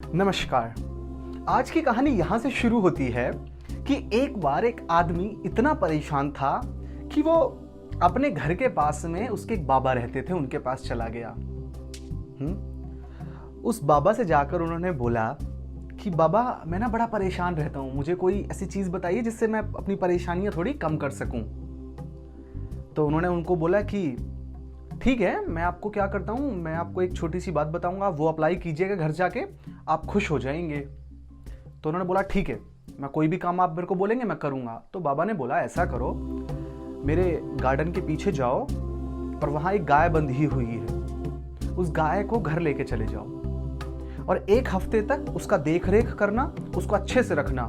नमस्कार। आज की कहानी यहाँ से शुरू होती है कि एक बार एक आदमी इतना परेशान था कि वो अपने घर के पास में उसके एक बाबा रहते थे, उनके पास चला गया। उस बाबा से जाकर उन्होंने बोला कि बाबा, मैं ना बड़ा परेशान रहता हूँ, मुझे कोई ऐसी चीज़ बताइए जिससे मैं अपनी परेशानियाँ थोड़ी कम कर सकूँ। तो उन्होंने उनको बोला कि ठीक है, मैं आपको क्या करता हूँ, मैं आपको एक छोटी सी बात बताऊंगा, वो अप्लाई कीजिएगा घर जाके, आप खुश हो जाएंगे। तो उन्होंने बोला ठीक है, मैं कोई भी काम आप मेरे को बोलेंगे मैं करूँगा। तो बाबा ने बोला ऐसा करो, मेरे गार्डन के पीछे जाओ और वहाँ एक गाय बंधी हुई है, उस गाय को घर लेके चले जाओ और 1 हफ्ते तक उसका देख रेख करना, उसको अच्छे से रखना।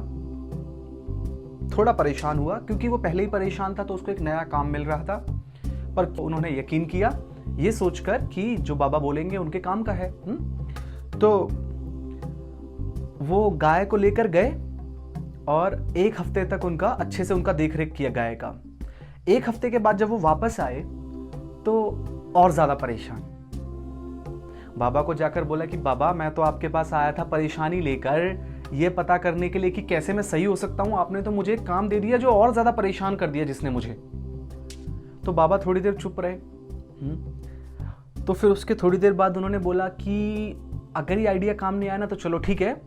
थोड़ा परेशान हुआ क्योंकि वो पहले ही परेशान था, तो उसको एक नया काम मिल रहा था, पर उन्होंने यकीन किया ये सोचकर कि जो बाबा बोलेंगे उनके काम का है। तो वो गाय को लेकर गए और 1 हफ्ते तक उनका अच्छे से उनका देखरेख किया गाय का। 1 हफ्ते के बाद जब वो वापस आए तो और ज्यादा परेशान। बाबा को जाकर बोला कि बाबा, मैं तो आपके पास आया था परेशानी लेकर, ये पता करने के लिए कि कैसे मैं सही हो सकता हूं। आपने तो मुझे एक काम दे दिया जो और ज्यादा परेशान कर दिया जिसने मुझे। तो बाबा थोड़ी देर चुप रहे। तो फिर उसके थोड़ी देर बाद उन्होंने बोला कि अगर ये आइडिया काम नहीं आया ना तो चलो ठीक है,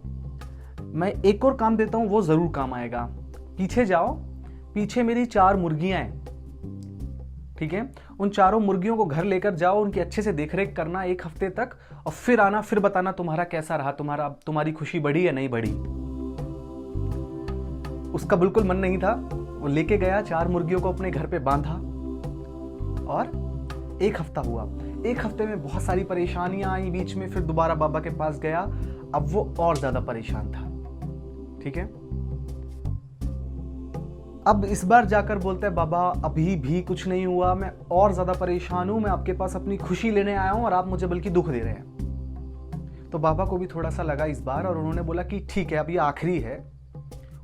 मैं एक और काम देता हूं, वो जरूर काम आएगा। पीछे जाओ, पीछे मेरी 4 मुर्गियां हैं, ठीक है, उन 4 मुर्गियों को घर लेकर जाओ, उनकी अच्छे से देखरेख करना 1 हफ्ते तक, और फिर आना, फिर बताना तुम्हारा कैसा रहा, तुम्हारी खुशी बढ़ी या नहीं बढ़ी। उसका बिल्कुल मन नहीं था। वो लेके गया, 4 मुर्गियों को अपने घर पे बांधा और 1 हफ्ता हुआ। 1 हफ्ते में बहुत सारी परेशानियां आई बीच में। फिर दोबारा बाबा के पास गया, अब वो और ज्यादा परेशान था, ठीक है। अब इस बार जाकर बोलता है बाबा, अभी भी कुछ नहीं हुआ, मैं और ज्यादा परेशान हूं, मैं आपके पास अपनी खुशी लेने आया हूं और आप मुझे बल्कि दुख दे रहे हैं। तो बाबा को भी थोड़ा सा लगा इस बार, और उन्होंने बोला कि ठीक है, अब ये आखिरी है।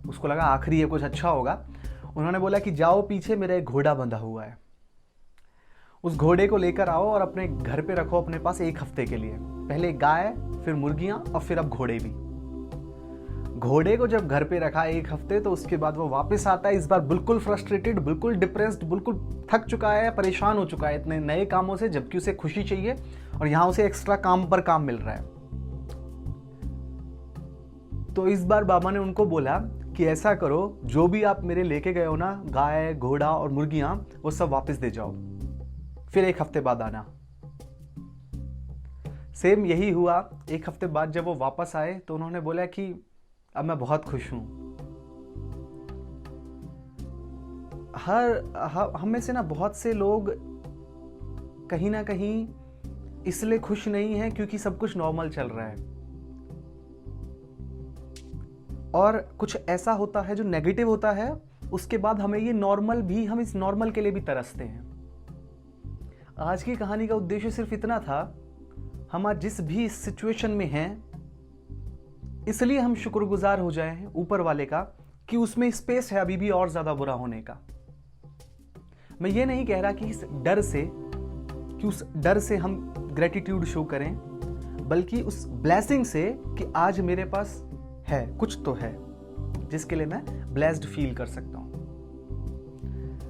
उसको लगा आखिरी है, कुछ अच्छा होगा। उन्होंने बोला कि जाओ, पीछे मेरा एक घोड़ा बंधा हुआ है, उस घोड़े को लेकर आओ और अपने घर पे रखो अपने पास 1 हफ्ते के लिए। पहले गाय, फिर मुर्गियां और फिर अब घोड़े भी। घोड़े को जब घर पे रखा 1 हफ्ते, तो उसके बाद वो वापस आता है, इस बार बिल्कुल फ्रस्ट्रेटेड, बिल्कुल डिप्रेस्ड, बिल्कुल थक चुका है, परेशान हो चुका है इतने नए कामों से, जबकि उसे खुशी चाहिए और यहां उसे एक्स्ट्रा काम पर काम मिल रहा है। तो इस बार बाबा ने उनको बोला कि ऐसा करो, जो भी आप मेरे लेके गए हो ना, गाय, घोड़ा और मुर्गियां, वो सब वापस दे जाओ, फिर 1 हफ्ते बाद आना। सेम यही हुआ। 1 हफ्ते बाद जब वो वापस आए तो उन्होंने बोला कि अब मैं बहुत खुश हूं। हम में से ना बहुत से लोग कहीं ना कहीं इसलिए खुश नहीं हैं क्योंकि सब कुछ नॉर्मल चल रहा है, और कुछ ऐसा होता है जो नेगेटिव होता है, उसके बाद हमें ये नॉर्मल भी, हम इस नॉर्मल के लिए भी तरसते हैं। आज की कहानी का उद्देश्य सिर्फ इतना था, हम आज जिस भी सिचुएशन में हैं, इसलिए हम शुक्रगुजार हो जाएं ऊपर वाले का कि उसमें स्पेस है अभी भी और ज्यादा बुरा होने का। मैं ये नहीं कह रहा कि उस डर से हम ग्रेटिट्यूड शो करें, बल्कि उस ब्लेसिंग से कि आज मेरे पास है, कुछ तो है जिसके लिए मैं ब्लेस्ड फील कर सकता हूं।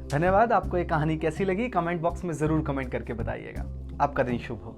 धन्यवाद। आपको ये कहानी कैसी लगी कमेंट बॉक्स में जरूर कमेंट करके बताइएगा। आपका दिन शुभ हो।